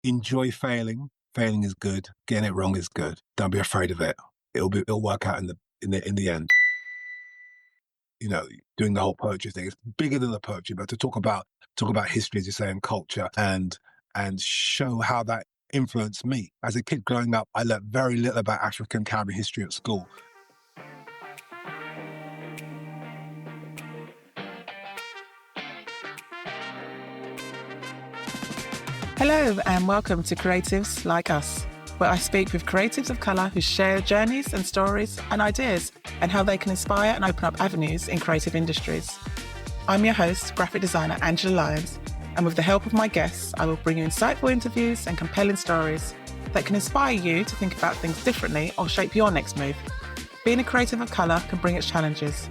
enjoy failing. Failing is good. Getting it wrong is good. Don't be afraid of it. It'll work out in the end. Doing the whole poetry thing. It's bigger than the poetry, but to talk about history, as you say, and culture, and show how that influenced me. As a kid growing up, I learned very little about African Caribbean history at school. Hello and welcome to Creatives Like Us, where I speak with creatives of colour who share journeys and stories and ideas and how they can inspire and open up avenues in creative industries. I'm your host, graphic designer Angela Lyons, and with the help of my guests, I will bring you insightful interviews and compelling stories that can inspire you to think about things differently or shape your next move. Being a creative of colour can bring its challenges,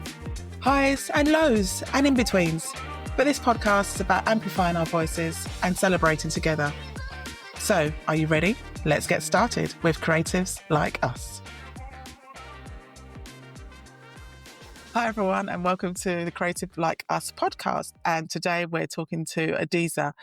highs and lows and in-betweens. But this podcast is about amplifying our voices and celebrating together. So, are you ready? Let's get started with Creatives Like Us. Hi everyone and welcome to the Creative Like Us podcast. And today we're talking to Adisa.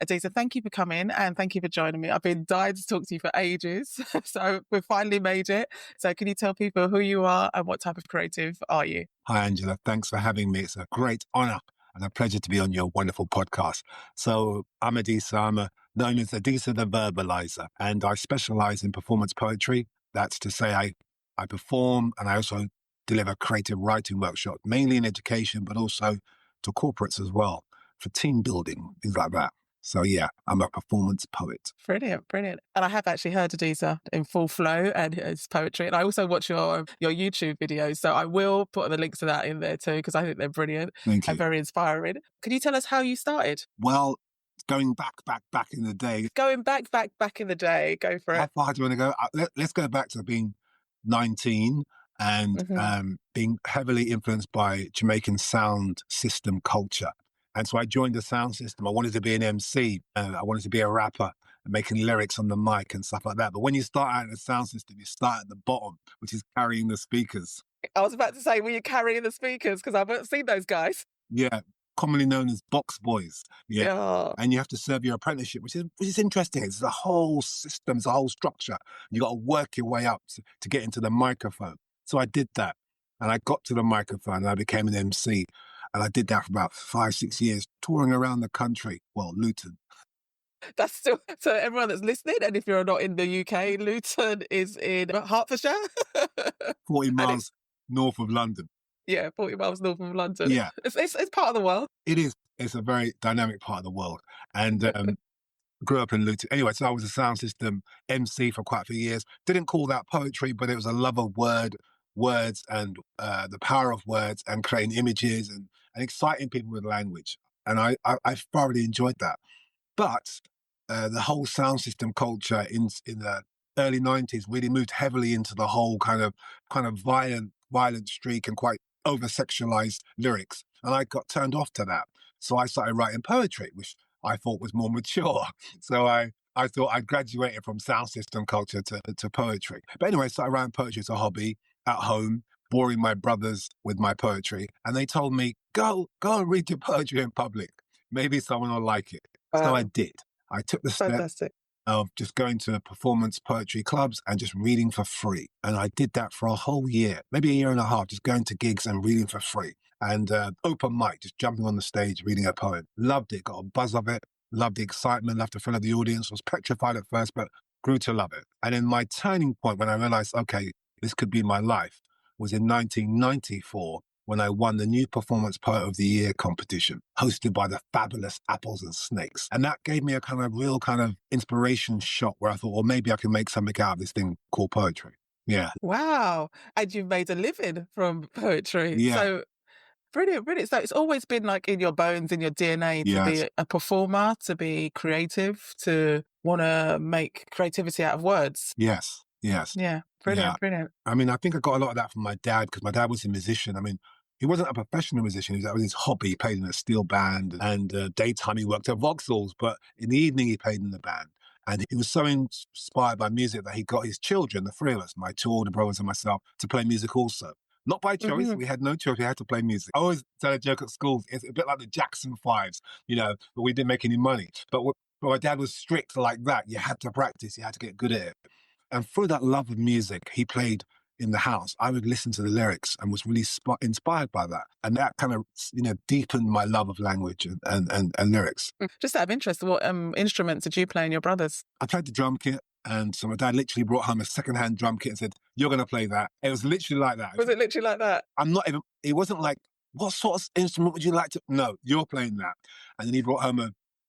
Adisa, thank you for coming and thank you for joining me. I've been dying to talk to you for ages, so we've finally made it. So can you tell people who you are and what type of creative are you? Hi, Angela. Thanks for having me. It's a great honor and a pleasure to be on your wonderful podcast. So I'm Adisa. I'm known as Adisa the Verbaliser, and I specialize in performance poetry. That's to say I perform and I also deliver creative writing workshops, mainly in education, but also to corporates as well, for team building, things like that. So yeah, I'm a performance poet. Brilliant. And I have actually heard Adisa in full flow and his poetry. And I also watch your YouTube videos. So I will put the links to that in there too, because I think they're brilliant Thank you. and very inspiring. Can you tell us how you started? Well, going back in the day. Going back in the day. Go for it. How far do you want to go? Let's go back to being 19 and being heavily influenced by Jamaican sound system culture. And so I joined the sound system. I wanted to be an MC. I wanted to be a rapper and making lyrics on the mic and stuff like that. But when you start out in the sound system, you start at the bottom, which is carrying the speakers. I was about to say, were you carrying the speakers? Because I've not seen those guys. Yeah, commonly known as box boys. Yeah. Oh. And you have to serve your apprenticeship, which is interesting. It's a whole system, it's a whole structure. You got to work your way up to get into the microphone. So I did that. And I got to the microphone and I became an MC. And I did that for about 5-6 years, touring around the country. Well, Luton. That's still, so everyone that's listening, and if you're not in the UK, Luton is in Hertfordshire. 40 miles north of London. Yeah, 40 miles north of London. Yeah. It's part of the world. It is. It's a very dynamic part of the world. And grew up in Luton. Anyway, so I was a sound system MC for quite a few years. Didn't call that poetry, but it was a love of words and the power of words and creating images and exciting people with language. And I thoroughly enjoyed that. But the whole sound system culture in the early 90s really moved heavily into the whole kind of violent streak and quite over-sexualized lyrics. And I got turned off to that. So I started writing poetry, which I thought was more mature. So I thought I'd graduated from sound system culture to poetry. But anyway, I started writing poetry as a hobby at home, boring my brothers with my poetry. And they told me, go and read your poetry in public. Maybe someone will like it. Wow. So I did. I took the step Fantastic. of just going to performance poetry clubs and just reading for free. And I did that for a whole year, maybe a year and a half, just going to gigs and reading for free. And open mic, just jumping on the stage, reading a poem. Loved it, got a buzz of it, loved the excitement, loved the feel of the audience, was petrified at first, but grew to love it. And then my turning point when I realized, okay, this could be my life, was in 1994 when I won the New Performance Poet of the Year competition, hosted by the fabulous Apples and Snakes. And that gave me a real inspiration shot where I thought, well, maybe I can make something out of this thing called poetry. Yeah. Wow. And you've made a living from poetry. Yeah. So brilliant. So it's always been like in your bones, in your DNA to be a performer, to be creative, to want to make creativity out of words. Yes. Yeah. Brilliant. I mean, I think I got a lot of that from my dad because my dad was a musician. I mean, he wasn't a professional musician. That was his hobby. He played in a steel band and daytime he worked at Vauxhalls, but in the evening he played in the band. And he was so inspired by music that he got his children, the three of us, my two older brothers and myself, to play music also. Not by choice. We had no choice. We had to play music. I always tell a joke at school. It's a bit like the Jackson Fives, but we didn't make any money. But But my dad was strict like that. You had to practice. You had to get good at it. And through that love of music he played in the house, I would listen to the lyrics and was really inspired by that. And that kind of, deepened my love of language and lyrics. Just out of interest, what instruments did you play in your brothers? I played the drum kit. And so my dad literally brought home a secondhand drum kit and said, "You're going to play that." It was literally like that. Was it literally like that? It wasn't like, "What sort of instrument would you like to?" No, "You're playing that." And then he brought home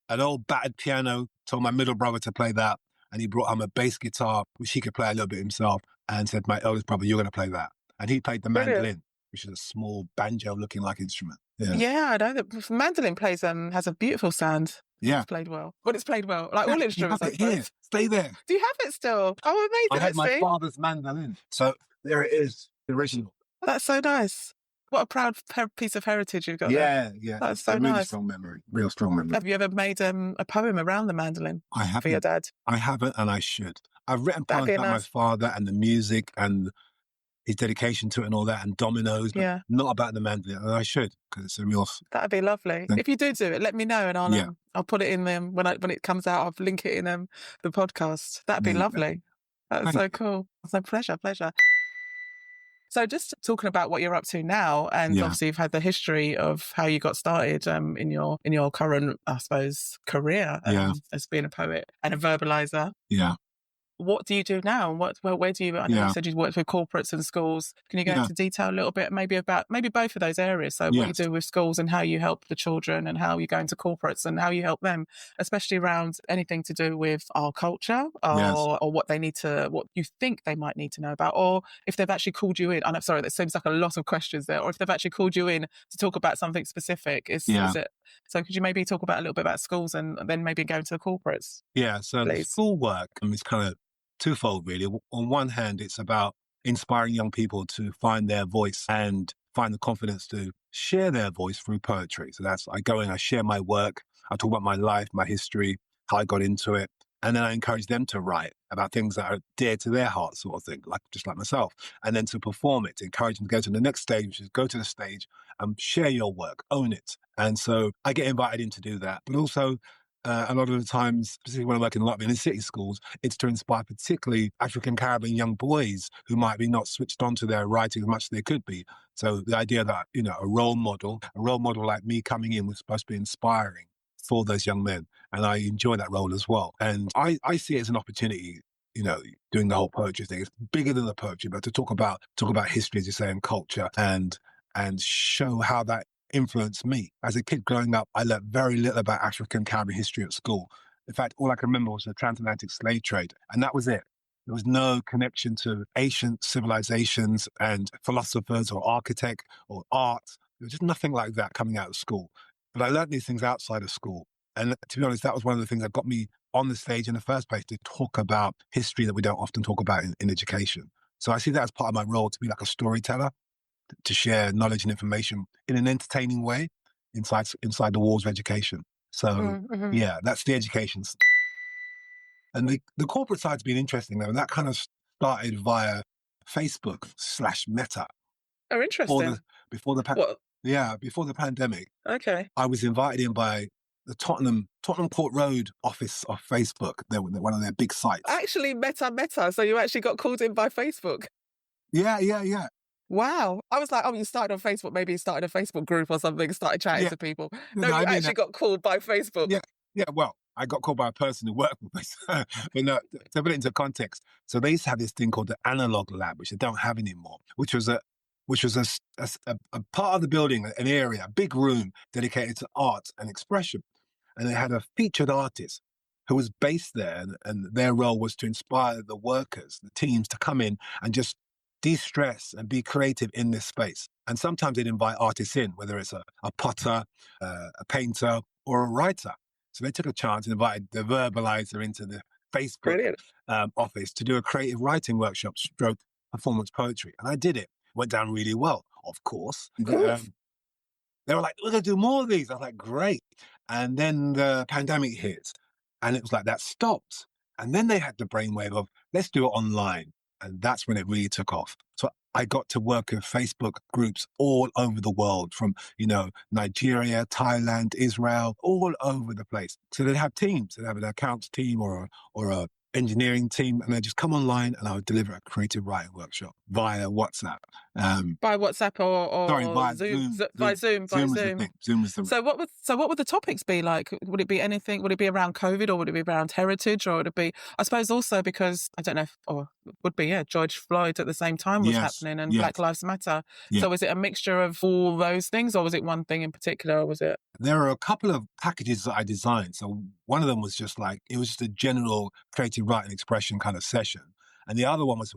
an old battered piano, told my middle brother to play that. And he brought home a bass guitar, which he could play a little bit himself, and said, "My eldest brother, you're going to play that." And he played the mandolin, which is a small banjo-looking like instrument. Yeah, I know that mandolin has a beautiful sound. Yeah. It's played well. Well, it's played well. Like all instruments, I suppose. Here. Stay there. Do you have it still? Oh, amazing. I had my father's mandolin. So there it is, the original. That's so nice. What a proud piece of heritage you've got there. Yeah. That's so really nice. Strong memory. Real strong memory. Have you ever made a poem around the mandolin for your dad? I haven't, and I should. I've written poems about my father and the music and his dedication to it and all that, and dominoes, but not about the mandolin. And I should, because it's a real... That'd be lovely. If you do it, let me know, and I'll put it in them when it comes out. I'll link it in the podcast. That'd be lovely. That's so cool. It's a pleasure. So just talking about what you're up to now, and obviously you've had the history of how you got started in your current, I suppose, career as being a poet and a verbalizer. Yeah. What do you do now? Where do you? I know you said you worked with corporates and schools. Can you go into detail a little bit, maybe both of those areas? So what you do with schools and how you help the children, and how you go into corporates and how you help them, especially around anything to do with our culture or what you think they might need to know about, or if they've actually called you in. I'm sorry, that seems like a lot of questions there. Or if they've actually called you in to talk about something specific, is it? So could you maybe talk about a little bit about schools and then maybe go into the corporates? Yeah. So the school work is kind of twofold, really. On one hand, it's about inspiring young people to find their voice and find the confidence to share their voice through poetry. So I go in, I share my work, I talk about my life, my history, how I got into it, and then I encourage them to write about things that are dear to their heart, sort of thing, just like myself, and then to perform it, to encourage them to go to the next stage, which is go to the stage and share your work, own it. And so I get invited in to do that, but also a lot of the times, particularly when I work in a lot of inner city schools, it's to inspire particularly African Caribbean young boys who might be not switched on to their writing as much as they could be. So the idea that, a role model like me coming in was supposed to be inspiring for those young men. And I enjoy that role as well. And I see it as an opportunity, doing the whole poetry thing. It's bigger than the poetry, but to talk about history, as you say, and culture, and show how that influenced me. As a kid growing up, I learned very little about African Caribbean history at school. In fact, all I can remember was the transatlantic slave trade, and that was it. There was no connection to ancient civilizations and philosophers or architect or art. There was just nothing like that coming out of school. But I learned these things outside of school. And to be honest, that was one of the things that got me on the stage in the first place, to talk about history that we don't often talk about in education. So I see that as part of my role, to be like a storyteller, to share knowledge and information in an entertaining way inside the walls of education. So that's the education. And the corporate side's been interesting though, and that kind of started via Facebook/Meta. Oh, interesting. Before the pandemic. Okay. I was invited in by the Tottenham Court Road office of Facebook. They're one of their big sites. Actually, Meta. So you actually got called in by Facebook. Yeah. Wow. I was like, you started on Facebook, maybe you started a Facebook group or something, started chatting to people. No, you actually got called by Facebook. Yeah, well, I got called by a person who worked with us. But no, to put it into context, so they used to have this thing called the Analog Lab, which they don't have anymore, which was a part of the building, an area, a big room dedicated to art and expression. And they had a featured artist who was based there, and their role was to inspire the workers, the teams, to come in and just de-stress and be creative in this space. And sometimes they'd invite artists in, whether it's a potter, a painter, or a writer. So they took a chance and invited the Verbaliser into the Facebook office to do a creative writing workshop stroke performance poetry. And I did it. Went down really well, of course. They were like, we're going to do more of these. I was like, great. And then the pandemic hit, and it was like that stopped. And then they had the brainwave of, let's do it online. And that's when it really took off. So I got to work with Facebook groups all over the world, from, Nigeria, Thailand, Israel, all over the place. So they'd have teams. They'd have an accounts team or a engineering team, and they'd just come online and I would deliver a creative writing workshop via WhatsApp. By WhatsApp Sorry, or via Zoom, Zoom. by Zoom, by Zoom was the Zoom. thing. Zoom was the So what would the topics be like? Would it be anything? Would it be around COVID, or would it be around heritage, or would it be? I suppose also because I don't know, or would be George Floyd at the same time was Yes, happening, and yes. Black Lives Matter. Yeah. So was it a mixture of all those things, or was it one thing in particular, or was it? There are a couple of packages that I designed. So one of them was just a general creative writing expression kind of session. And the other one was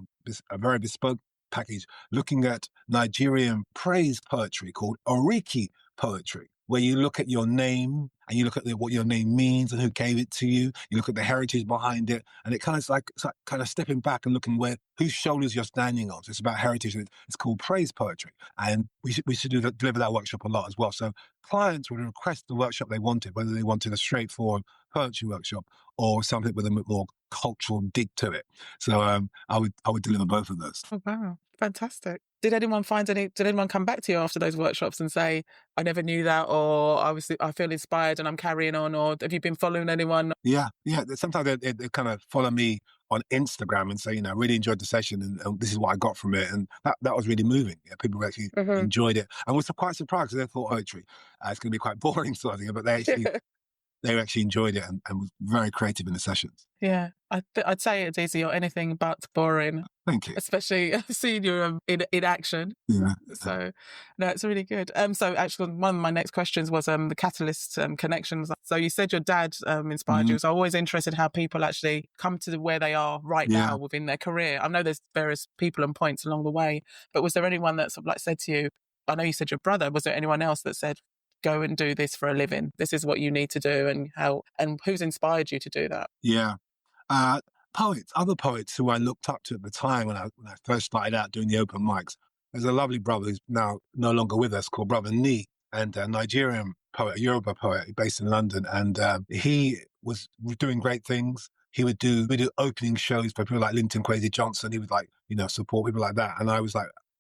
a very bespoke package looking at Nigerian praise poetry called Oriki poetry, where you look at your name and you look at what your name means and who gave it to you. You look at the heritage behind it, and it's like kind of stepping back and looking whose shoulders you're standing on. So it's about heritage. And it's called praise poetry, and we should deliver that workshop a lot as well. So clients would request the workshop they wanted, whether they wanted a straightforward poetry workshop or something with a bit more cultural dig to it. So I would deliver both of those. Oh wow, fantastic! Did anyone come back to you after those workshops and say, "I never knew that," or I feel inspired and I'm carrying on," or have you been following anyone? Yeah. Sometimes they kind of follow me on Instagram and say, I really enjoyed the session and this is what I got from it. And that was really moving. Yeah, people actually enjoyed it and was quite surprised because they thought poetry, it's going to be quite boring sort of thing, but they actually enjoyed it and was very creative in the sessions. Yeah, I'd say, Adisa, you're anything but boring. Thank you. Especially seeing you in action. Yeah. So, no, it's really good. So actually, one of my next questions was the catalyst connections. So you said your dad inspired you. So I'm always interested how people actually come to where they are right now within their career. I know there's various people and points along the way, but was there anyone that sort of said to you, I know you said your brother, was there anyone else that said, go and do this for a living? This is what you need to do, and who's inspired you to do that? Yeah. Other poets who I looked up to at the time when I first started out doing the open mics. There's a lovely brother who's now no longer with us called Brother Nee, and a Nigerian poet, a Yoruba poet based in London. And he was doing great things. We do opening shows for people like Linton Kwesi Johnson. He would support people like that. And I was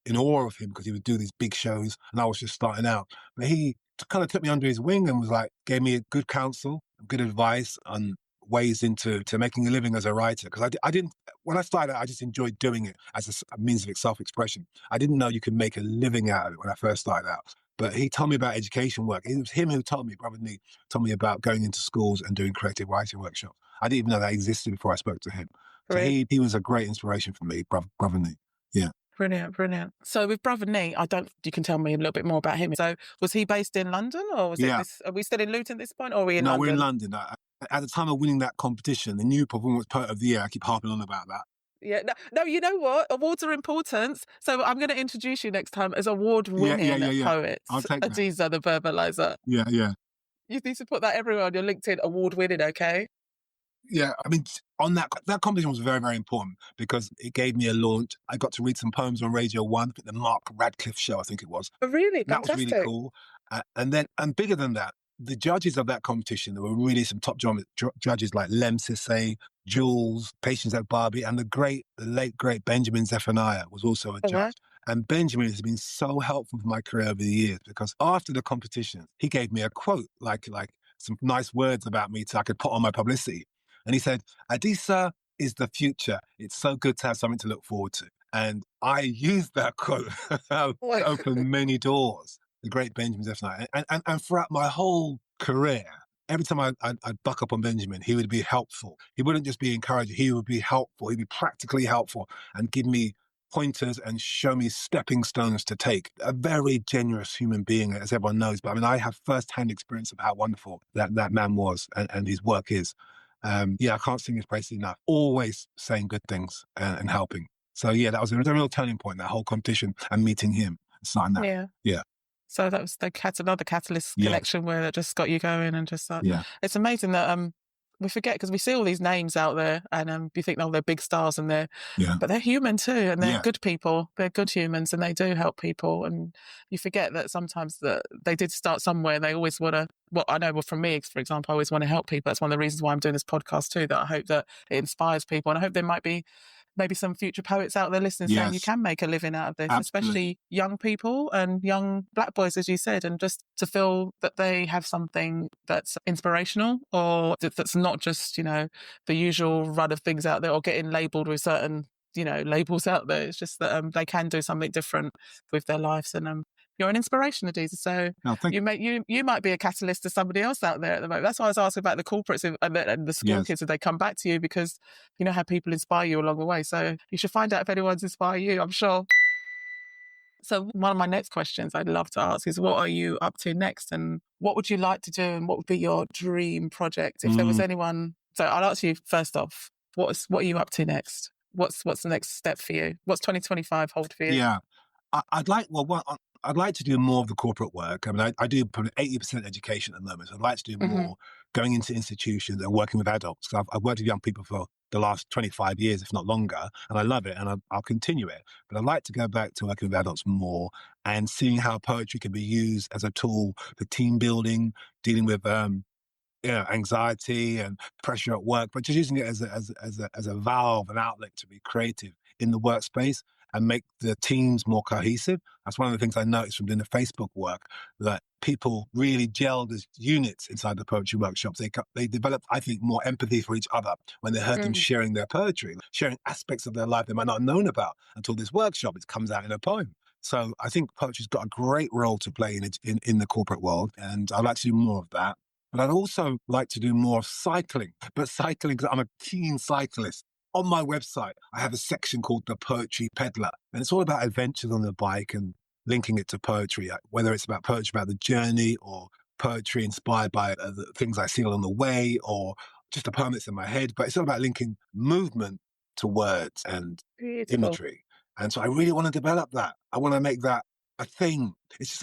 in awe of him because he would do these big shows and I was just starting out. But he kind of took me under his wing and gave me good counsel, good advice on ways into making a living as a writer. Because I didn't, when I started out, I just enjoyed doing it as a means of self-expression. I didn't know you could make a living out of it when I first started out. But he told me about education work. It was him who told me, Brother Nee, told me about going into schools and doing creative writing workshops. I didn't even know that existed before I spoke to him. So he was a great inspiration for me, Brother Nee. Yeah. Brilliant. So with Brother Nee, you can tell me a little bit more about him. So was he based in London, or are we still in Luton at this point, or are we in London? No, we're in London. At the time of winning that competition, the new Performance Poet of the Year, I keep harping on about that. Yeah, no, you know what? Awards are important. So I'm going to introduce you next time as award-winning poets. I'll take that. Adisa, the Verbaliser. Yeah. You need to put that everywhere on your LinkedIn, award-winning, okay? Yeah, I mean, on that competition was very, very important because it gave me a launch. I got to read some poems on Radio 1, the Mark Radcliffe show, I think it was. Oh, really? That Fantastic. was really cool. And bigger than that, the judges of that competition, there were really some top judges like Lem Sissay, Jules, Patience at Barbie, and the late, great Benjamin Zephaniah was also a judge. Wow. And Benjamin has been so helpful for my career over the years because after the competition, he gave me a quote, like some nice words about me so I could put on my publicity. And he said, Adisa is the future. It's so good to have something to look forward to. And I used that quote to open many doors. The great Benjamin Zephaniah. And throughout my whole career, every time I'd buck up on Benjamin, he would be helpful. He wouldn't just be encouraging, he would be helpful. He'd be practically helpful and give me pointers and show me stepping stones to take. A very generous human being, as everyone knows. But I mean, I have first-hand experience of how wonderful that man was and his work is. I can't sing his praises enough. Always saying good things and helping. So that was a real turning point, that whole competition and meeting him. Starting that. Yeah. So that was another catalyst connection where that just got you going and just it's amazing that we forget because we see all these names out there and you think, they're big stars and but they're human too and they're good people. They're good humans and they do help people. And you forget that sometimes that they did start somewhere. They always want to, I know from me, for example, I always want to help people. That's one of the reasons why I'm doing this podcast too, that I hope that it inspires people. And I hope there might be maybe some future poets out there listening saying you Yes, can make a living out of this, absolutely. especially young people and young Black boys, as you said, and just to feel that they have something that's inspirational or that's not just, the usual run of things out there or getting labelled with certain, labels out there. It's just that they can do something different with their lives. And you're an inspiration, Adisa. So No, thank you might be a catalyst to somebody else out there at the moment. That's why I was asking about the corporates and the school Yes. kids, if they come back to you, because you know how people inspire you along the way. So you should find out if anyone's inspired you, I'm sure. So one of my next questions I'd love to ask is, what are you up to next? And what would you like to do? And what would be your dream project? If there was anyone, so I'll ask you first off, what are you up to next? What's the next step for you? What's 2025 hold for you? Yeah. I'd like, I'd like to do more of the corporate work. I mean, I do probably 80% education at the moment. So I'd like to do more going into institutions and working with adults. So I've worked with young people for the last 25 years, if not longer, and I love it and I'll continue it. But I'd like to go back to working with adults more and seeing how poetry can be used as a tool for team building, dealing with anxiety and pressure at work, but just using it as a valve, an outlet to be creative in the workspace and make the teams more cohesive. That's one of the things I noticed from doing the Facebook work, that people really gelled as units inside the poetry workshops. They developed, I think, more empathy for each other when they heard them sharing their poetry, sharing aspects of their life they might not have known about until this workshop. It comes out in a poem. So I think poetry's got a great role to play in the corporate world, and I'd like to do more of that. But I'd also like to do more cycling. But cycling, because I'm a keen cyclist. On my website, I have a section called the Poetry Pedlar. And it's all about adventures on the bike and linking it to poetry, whether it's about poetry about the journey or poetry inspired by the things I see along the way or just a poem that's in my head. But it's all about linking movement to words and Beautiful. imagery. And so I really want to develop that. I want to make that a thing. It's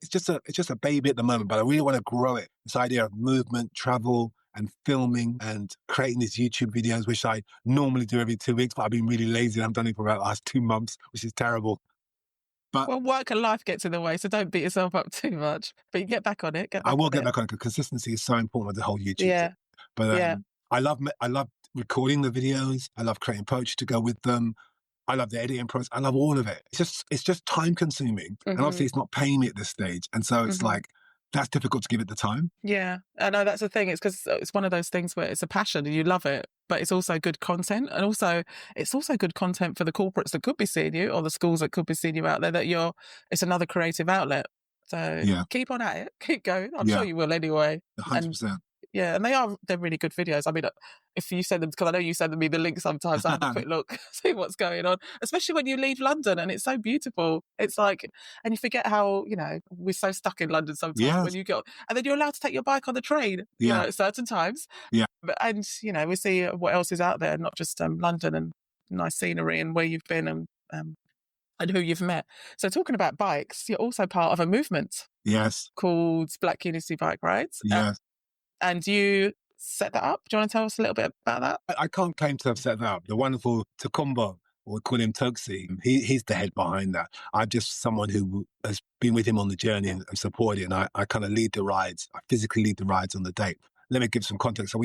just a baby at the moment, but I really want to grow it. This idea of movement, travel, and filming and creating these YouTube videos, which I normally do every 2 weeks, but I've been really lazy and I've done it for about the last 2 months, which is terrible. But well, work and life gets in the way, so don't beat yourself up too much. But you get back on it. I will get back on it because consistency is so important with the whole YouTube Yeah. thing. But I love recording the videos. I love creating poetry to go with them. I love the editing process. I love all of it. It's just time consuming. And obviously it's not paying me at this stage. And so it's like, that's difficult to give it the time. Yeah, I know that's the thing. It's because it's one of those things where it's a passion and you love it, but it's also good content. And also, it's also good content for the corporates that could be seeing you or the schools that could be seeing you out there, that it's another creative outlet. So keep on at it, keep going. I'm sure you will anyway. 100%. And they're really good videos. I mean, if you send them, because I know you send me the link sometimes, I have a quick look, see what's going on, especially when you leave London and it's so beautiful. It's like, and you forget how, we're so stuck in London sometimes when you go, and then you're allowed to take your bike on the train, at certain times. Yeah. And, we see what else is out there, not just London and nice scenery and where you've been and who you've met. So talking about bikes, you're also part of a movement. Yes. Called Black Unity Bike Rides. Yes. And you set that up. Do you want to tell us a little bit about that? I can't claim to have set that up. The wonderful Takumbo, or we call him Toksi, he's the head behind that. I'm just someone who has been with him on the journey and supported it. And I kind of lead the rides. I physically lead the rides on the day. Let me give some context. So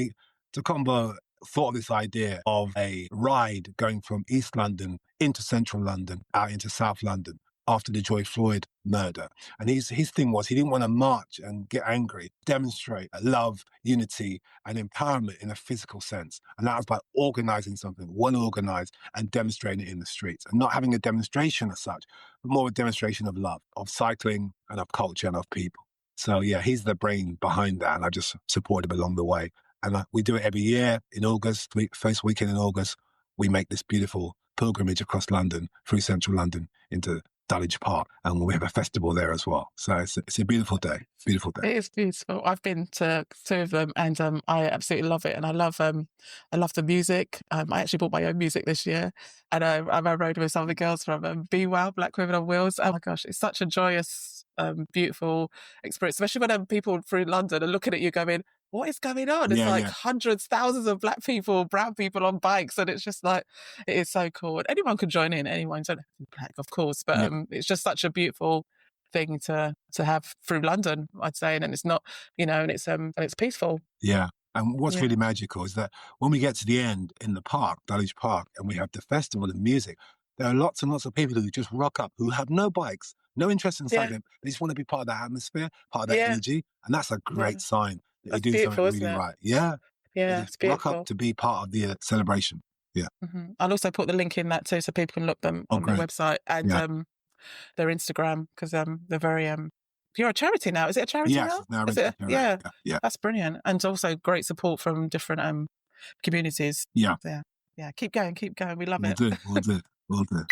Takumbo thought of this idea of a ride going from East London into Central London, out into South London, after the George Floyd murder. And his thing was he didn't want to march and get angry, demonstrate love, unity, and empowerment in a physical sense. And that was by organizing something, well organized, and demonstrating it in the streets. And not having a demonstration as such, but more a demonstration of love, of cycling, and of culture, and of people. So yeah, he's the brain behind that, and I just support him along the way. And we do it every year in August, first weekend in August. We make this beautiful pilgrimage across London, through central London, into Dulwich Park, and we have a festival there as well. So it's a beautiful day. Beautiful day. It is beautiful. I've been to 2 of them, and I absolutely love it. And I love the music. I actually bought my own music this year, and I rode with some of the girls from Be Well, Black Women on Wheels. Oh my gosh, it's such a joyous, beautiful experience, especially when people through London are looking at you going, what is going on? It's hundreds, thousands of black people, brown people on bikes. And it's just like, it is so cool. And anyone can join in. Anyone don't have to be black, of course. But it's just such a beautiful thing to have through London, I'd say. And it's not, and it's peaceful. Yeah. And what's Yeah. really magical is that when we get to the end in the park, Dulwich Park, and we have the festival of music, there are lots and lots of people who just rock up who have no bikes, no interest in Yeah. cycling. They just want to be part of that atmosphere, part of that Yeah. energy. And that's a great Yeah. sign that you're That's doing something beautiful, isn't really it? right. Yeah. They Yeah, just it's rock up beautiful. to be part of the celebration. Yeah. I'll also put the link in that too, so people can look them Oh, on their great. website and Yeah. their Instagram, because they're very you're a charity now. Is it a charity Yes. now? It's now Is registered. it? Correct. Yeah, Yeah. Yeah. that's brilliant, and also great support from different communities. Yeah. Yeah, yeah. Keep going, keep going. We love We'll it. do. We'll do. We'll do.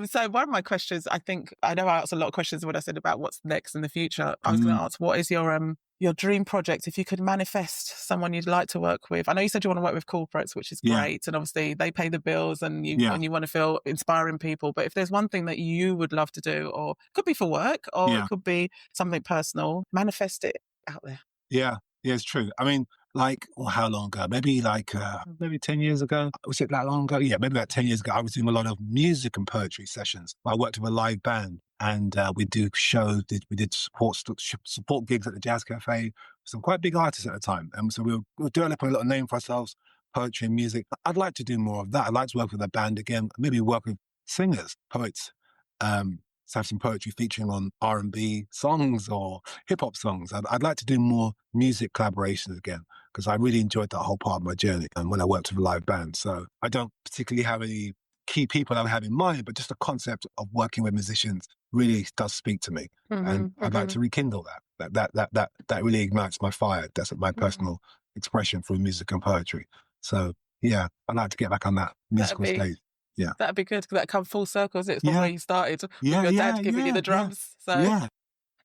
So one of my questions, I think I know I asked a lot of questions when I said about what's next in the future. I was going to Mm, ask, what is your dream project? If you could manifest someone you'd like to work with, I know you said you want to work with corporates, which is yeah. great, and obviously they pay the bills, and you Yeah. want to feel inspiring people. But if there's one thing that you would love to do, or it could be for work, or it Yeah. could be something personal, manifest it out there. Yeah, yeah, it's true. I mean, like, well, how long ago? Maybe like maybe 10 years ago. Was it that long ago? Yeah, maybe about 10 years ago. I was doing a lot of music and poetry sessions. I worked with a live band, and we do shows. We did support gigs at the Jazz Cafe. Some quite big artists at the time, and so we were developing a little name for ourselves, poetry and music. I'd like to do more of that. I'd like to work with a band again. Maybe work with singers, poets. Have some poetry featuring on R&B songs or hip hop songs. I'd like to do more music collaborations again because I really enjoyed that whole part of my journey and when I worked with a live band. So I don't particularly have any key people I have in mind, but just the concept of working with musicians really does speak to me. And I'd like to rekindle that. That really ignites my fire. That's my personal expression through music and poetry. So yeah, I'd like to get back on that That'd musical be stage. Yeah. that'd be good, because that come full circle, isn't it? It's from Yeah. where you started with Yeah. your Yeah. dad giving you Yeah. the Yeah. drums. So Yeah.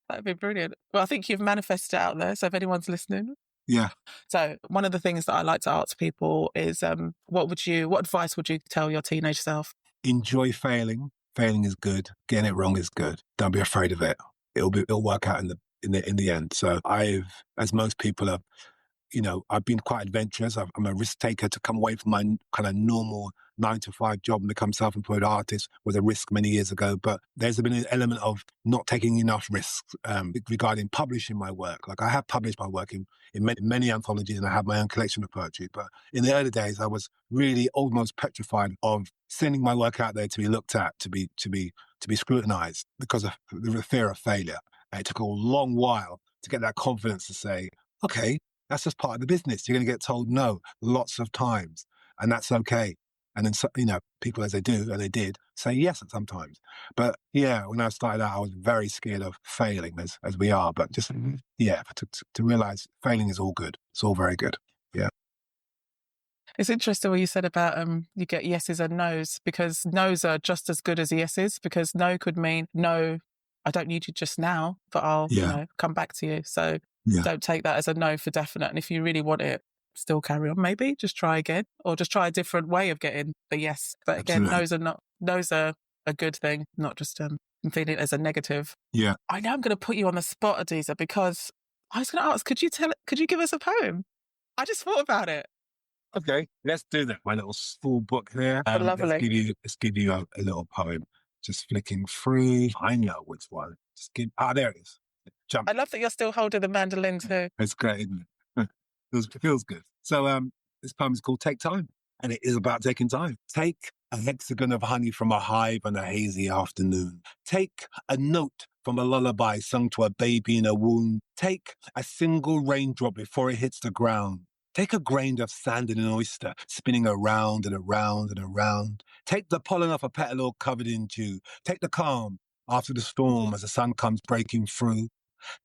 that'd be brilliant. Well, I think you've manifested it out there. So if anyone's listening. Yeah. So one of the things that I like to ask people is, what advice would you tell your teenage self? Enjoy failing. Failing is good. Getting it wrong is good. Don't be afraid of it. It'll work out in the end. So as most people have, I've been quite adventurous. I'm a risk taker. To come away from my kind of normal 9 to 5 job and become self-employed artist was a risk many years ago. But there's been an element of not taking enough risks regarding publishing my work. Like I have published my work in many anthologies, and I have my own collection of poetry. But in the early days, I was really almost petrified of sending my work out there to be looked at, to be scrutinized because of the fear of failure. And it took a long while to get that confidence to say, okay, that's just part of the business. You're going to get told no lots of times, and that's okay. And then, people, as they do, and they did, say yes at sometimes. But yeah, when I started out, I was very scared of failing, as we are. But just, to realize failing is all good. It's all very good. Yeah. It's interesting what you said about you get yeses and nos, because nos are just as good as yeses, because no could mean no, I don't need you just now, but I'll come back to you. So don't take that as a no for definite. And if you really want it, still carry on. Maybe just try again, or just try a different way of getting the yes. But again, nos are a good thing, not just feeling it as a negative. Yeah. I know I'm going to put you on the spot, Adisa, because I was going to ask, could you give us a poem? I just thought about it. Okay, let's do that. My little school book here. Lovely. Let's give you a little poem. Just flicking through. I know which one. There it is. Jump. I love that you're still holding the mandolin too. It's great, isn't it? It feels good. So this poem is called Take Time, and it is about taking time. Take a hexagon of honey from a hive on a hazy afternoon. Take a note from a lullaby sung to a baby in a womb. Take a single raindrop before it hits the ground. Take a grain of sand in an oyster, spinning around and around and around. Take the pollen off a petal all covered in dew. Take the calm after the storm as the sun comes breaking through.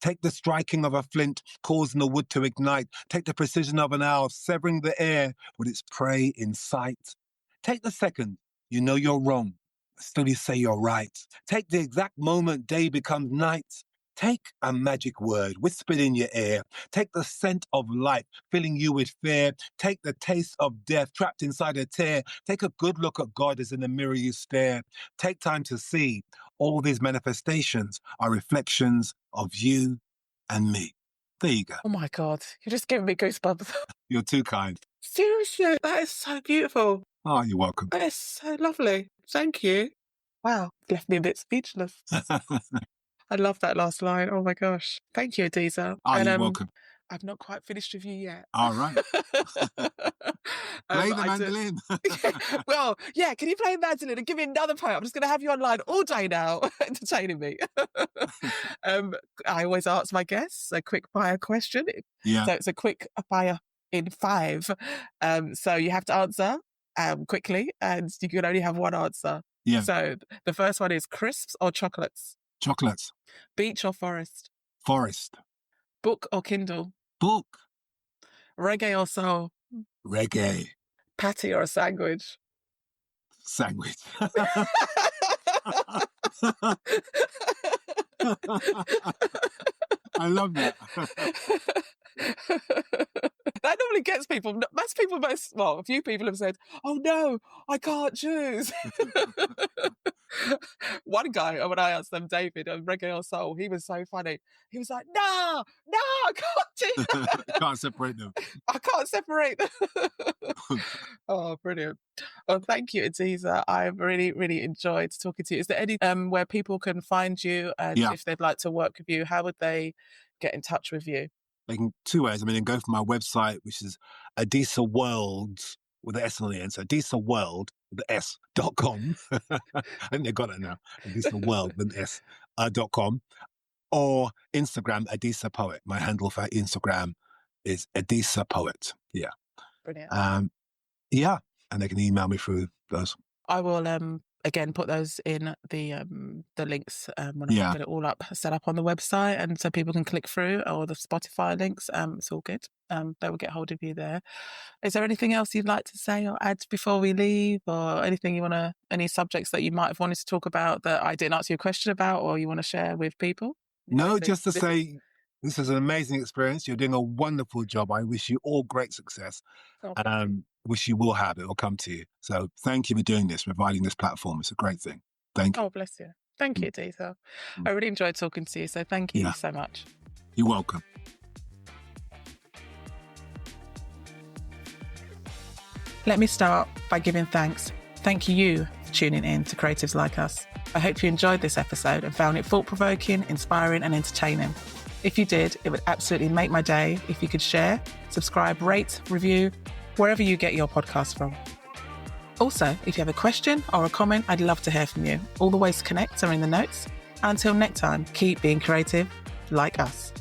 Take the striking of a flint, causing the wood to ignite. Take the precision of an owl, severing the air with its prey in sight. Take the second you know you're wrong, but still you say you're right. Take the exact moment day becomes night. Take a magic word whispered in your ear. Take the scent of life filling you with fear. Take the taste of death trapped inside a tear. Take a good look at God as in the mirror you stare. Take time to see all these manifestations are reflections of you and me. There you go. Oh my God, you're just giving me goosebumps. You're too kind. Seriously, that is so beautiful. Oh, you're welcome. That is so lovely. Thank you. Wow, left me a bit speechless. I love that last line. Oh my gosh. Thank you, Adisa. Oh, and you're welcome. I've not quite finished with you yet. All right. Play the I do. mandolin. Well, yeah, can you play mandolin and give me another poem? I'm just going to have you online all day now, entertaining me. I always ask my guests a quick fire question. Yeah. So it's a quick fire in 5. So you have to answer quickly, and you can only have one answer. Yeah. So the first one is crisps or chocolates? Chocolates. Beach or forest? Forest. Book or Kindle? Book. Reggae or soul? Reggae. Patty or a sandwich? Sandwich. I love that. That normally gets people. A few people have said, "Oh no, I can't choose." One guy, when I asked them, David, reggae or soul, he was so funny. He was like, "No, I can't do that. Can't separate them. I can't separate them." Oh, brilliant. Well, thank you, Adisa. I've really, really enjoyed talking to you. Is there any where people can find you, and if they'd like to work with you, how would they get in touch with you? They can 2 ways. I mean, they can go for my website, which is Adisa World with the S on the end. So Adisa World with the S.com. I think they got it now. Adisa World with the S.com. Or Instagram, Adisa Poet. My handle for Instagram is Adisa Poet. Yeah. Brilliant. Yeah. And they can email me through those. I will again put those in the links when I get it all set up on the website, and so people can click through, or the Spotify links. It's all good. They will get hold of you there. Is there anything else you'd like to say or add before we leave, or anything any subjects that you might have wanted to talk about that I didn't answer your question about, or you want to share with people? No, just to say, this is an amazing experience. You're doing a wonderful job. I wish you all great success. Wish you will have it. It'll come to you. So thank you for doing this, providing this platform. It's a great thing. Thank you. Oh, bless you. Thank you, Adisa. I really enjoyed talking to you. So thank you so much. You're welcome. Let me start by giving thanks. Thank you for tuning in to Creatives Like Us. I hope you enjoyed this episode and found it thought-provoking, inspiring and entertaining. If you did, it would absolutely make my day if you could share, subscribe, rate, review, wherever you get your podcast from. Also, if you have a question or a comment, I'd love to hear from you. All the ways to connect are in the notes. Until next time, keep being creative like us.